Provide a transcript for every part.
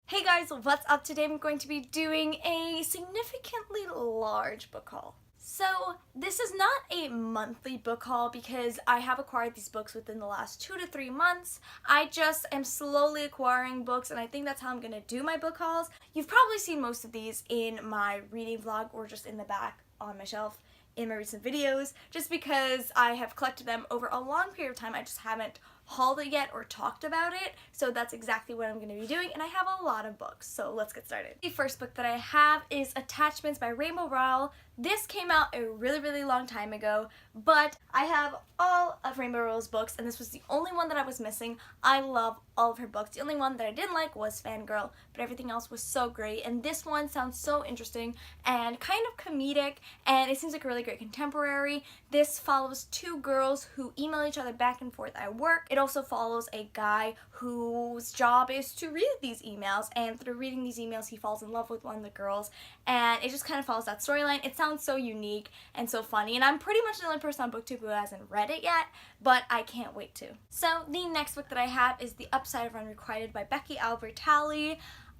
Hey guys, what's up? Today I'm going to be doing a significantly large book haul. So this is not a monthly book haul because I have acquired these books within the last 2 to 3 months. I just am slowly acquiring books and I think that's how I'm going to do my book hauls. You've probably seen most of these in my reading vlog or just in the back on my shelf in my recent videos, just because I have collected them over a long period of time. I just haven't hauled it yet or talked about it, so that's exactly what I'm going to be doing, and I have a lot of books, so let's get started. The first book that I have is Attachments by Rainbow Rowell. This came out a really long time ago, but I have all of Rainbow Rowell's books, and this was the only one that I was missing. I love all of her books. The only one that I didn't like was Fangirl, but everything else was so great, and this one sounds so interesting and kind of comedic, and it seems like a really great contemporary. This follows two girls who email each other back and forth at work. It also follows a guy whose job is to read these emails, and through reading these emails he falls in love with one of the girls, and it just kind of follows that storyline. It sounds so unique and so funny, and I'm pretty much the only person on BookTube who hasn't read it yet, but I can't wait to. So the next book that I have is The Upside of Unrequited by Becky Albertalli.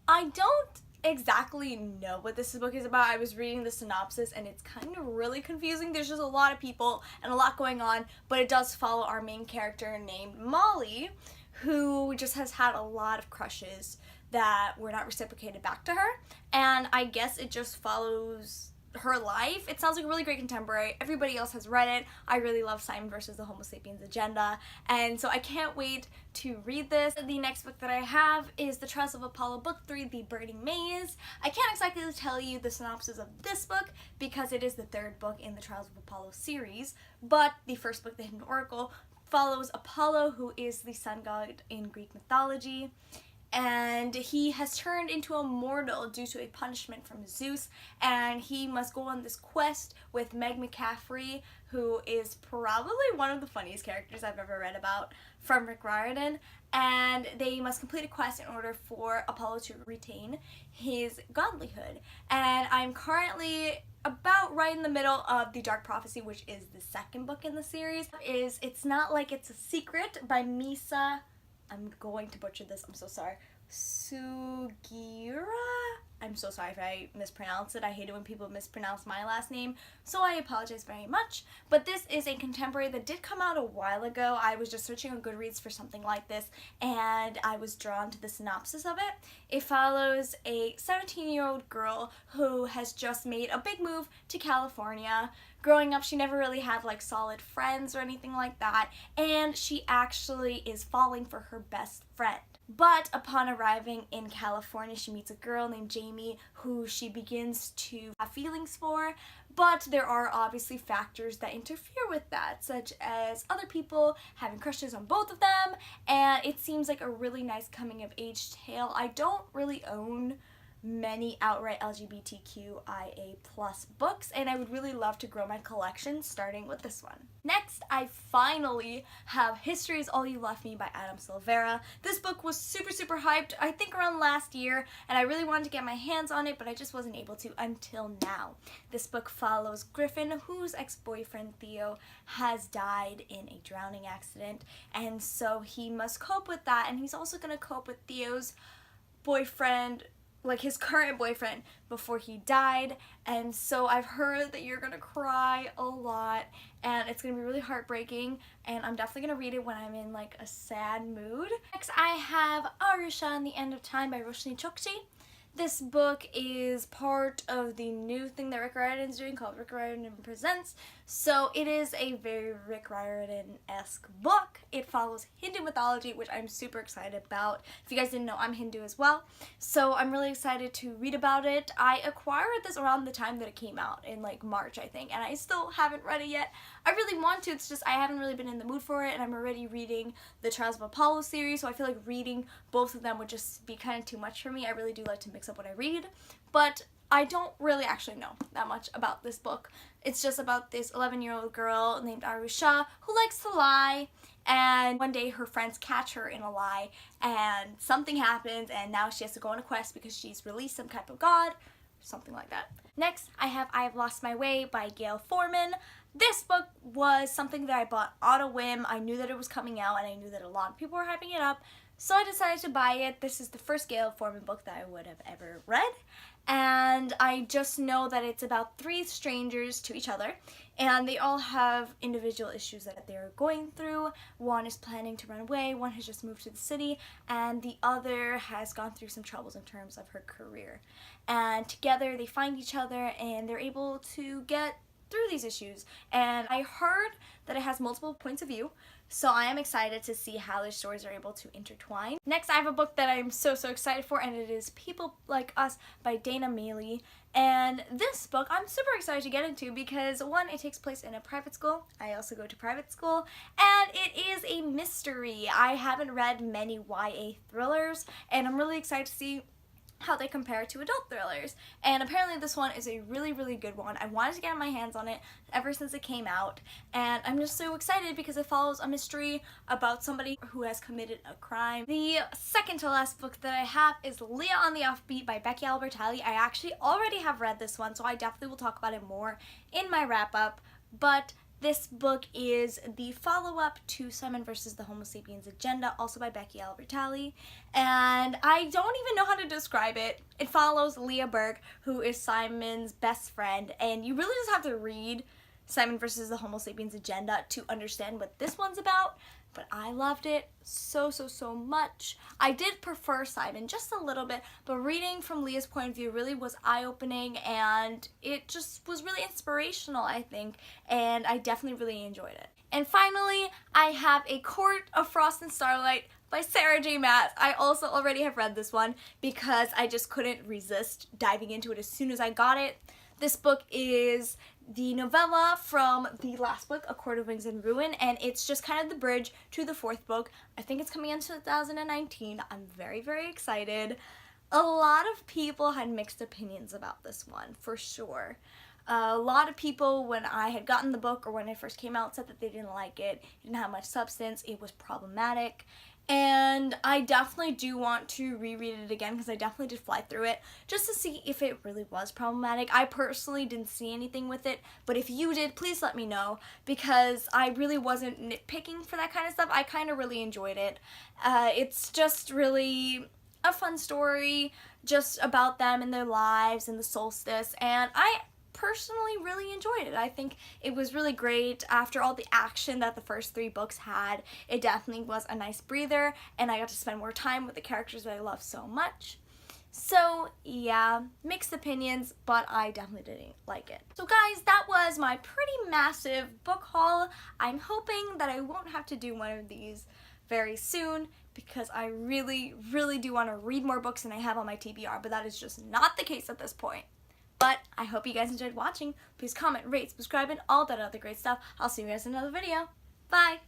I don't exactly know what this book is about. I was reading the synopsis and it's kind of really confusing. There's just a lot of people and a lot going on, but it does follow our main character named Molly, who just has had a lot of crushes that were not reciprocated back to her, and I guess it just follows her life. It sounds like a really great contemporary. Everybody else has read it. I really love Simon versus the Homo Sapiens Agenda, and so I can't wait to read this. The next book that I have is The Trials of Apollo Book 3, The Burning Maze. I can't exactly tell you the synopsis of this book because it is the third book in the Trials of Apollo series, but the first book, The Hidden Oracle, follows Apollo, who is the sun god in Greek mythology, and he has turned into a mortal due to a punishment from Zeus, and he must go on this quest with Meg McCaffrey, who is probably one of the funniest characters I've ever read about from Rick Riordan, and they must complete a quest in order for Apollo to retain his godlyhood. And I'm currently about right in the middle of The Dark Prophecy, which is the second book in the series. It's Not Like It's a Secret by Misa, I'm going to butcher this, I'm so sorry, Sugiura? I'm so sorry if I mispronounce it. I hate it when people mispronounce my last name, so I apologize very much. But this is a contemporary that did come out a while ago. I was just searching on Goodreads for something like this, and I was drawn to the synopsis of it. It follows a 17-year-old girl who has just made a big move to California. Growing up, she never really had like solid friends or anything like that, and she actually is falling for her best friend. But upon arriving in California, she meets a girl named Jamie who she begins to have feelings for, but there are obviously factors that interfere with that, such as other people having crushes on both of them, and it seems like a really nice coming-of-age tale. I don't really own many outright LGBTQIA+ books, and I would really love to grow my collection, starting with this one. Next, I finally have History Is All You Left Me by Adam Silvera. This book was super hyped, I think around last year, and I really wanted to get my hands on it, but I just wasn't able to until now. This book follows Griffin, whose ex-boyfriend Theo has died in a drowning accident, and so he must cope with that, and he's also going to cope with Theo's boyfriend, like his current boyfriend, before he died. And so I've heard that you're gonna cry a lot and it's gonna be really heartbreaking, and I'm definitely gonna read it when I'm in like a sad mood. Next I have Arusha and the End of Time by Roshni Chokshi. This book is part of the new thing that Rick Riordan is doing called Rick Riordan Presents. So it is a very Rick Riordan-esque book. It follows Hindu mythology, which I'm super excited about. If you guys didn't know, I'm Hindu as well. So I'm really excited to read about it. I acquired this around the time that it came out, in like March, I think, and I still haven't read it yet. I really want to, it's just I haven't really been in the mood for it, and I'm already reading the Trials of Apollo series, so I feel like reading both of them would just be kind of too much for me. I really do like to mix up what I read, but I don't really actually know that much about this book. It's just about this 11-year-old girl named Arusha who likes to lie, and one day her friends catch her in a lie, and something happens, and now she has to go on a quest because she's released some type of god, something like that. Next, I have Lost My Way by Gail Forman. This book was something that I bought on a whim. I knew that it was coming out, and I knew that a lot of people were hyping it up, So I decided to buy it. This is the first Gayle Forman book that I would have ever read. And I just know that it's about 3 strangers to each other, and they all have individual issues that they're going through. One is planning to run away, one has just moved to the city, and the other has gone through some troubles in terms of her career. And together they find each other and they're able to get through these issues. And I heard that it has multiple points of view, so I am excited to see how the stories are able to intertwine. Next, I have a book that I'm so excited for, and it is People Like Us by Dana Maley. And this book I'm super excited to get into because, one, it takes place in a private school. I also go to private school, and it is a mystery. I haven't read many YA thrillers, and I'm really excited to see how they compare to adult thrillers, and apparently this one is a really good one. I wanted to get my hands on it ever since it came out, and I'm just so excited because it follows a mystery about somebody who has committed a crime. The second to last book that I have is Leah on the Offbeat by Becky Albertalli. I actually already have read this one, so I definitely will talk about it more in my wrap-up, but this book is the follow-up to Simon vs. the Homo Sapiens Agenda, also by Becky Albertalli, and I don't even know how to describe it. It follows Leah Burke, who is Simon's best friend, and you really just have to read Simon vs. the Homo Sapiens Agenda to understand what this one's about, but I loved it so much. I did prefer Simon just a little bit, but reading from Leah's point of view really was eye-opening, and it just was really inspirational, I think, and I definitely really enjoyed it. And finally, I have A Court of Frost and Starlight by Sarah J. Maas. I also already have read this one because I just couldn't resist diving into it as soon as I got it. This book is the novella from the last book, A Court of Wings and Ruin, and it's just kind of the bridge to the 4th book. I think it's coming in 2019. I'm very excited. A lot of people had mixed opinions about this one, for sure. A lot of people, when I had gotten the book or when it first came out, said that they didn't like it. It didn't have much substance. It was problematic. And I definitely do want to reread it again because I definitely did fly through it just to see if it really was problematic. I personally didn't see anything with it, but if you did, please let me know because I really wasn't nitpicking for that kind of stuff. I kind of really enjoyed it. It's just really a fun story just about them and their lives and the solstice, and I personally really enjoyed it. I think it was really great after all the action that the first 3 books had. It definitely was a nice breather, and I got to spend more time with the characters that I love so much. So yeah, mixed opinions, but I definitely didn't like it. So guys, that was my pretty massive book haul. I'm hoping that I won't have to do one of these very soon because I really do want to read more books than I have on my TBR, but that is just not the case at this point. But I hope you guys enjoyed watching. Please comment, rate, subscribe, and all that other great stuff. I'll see you guys in another video. Bye!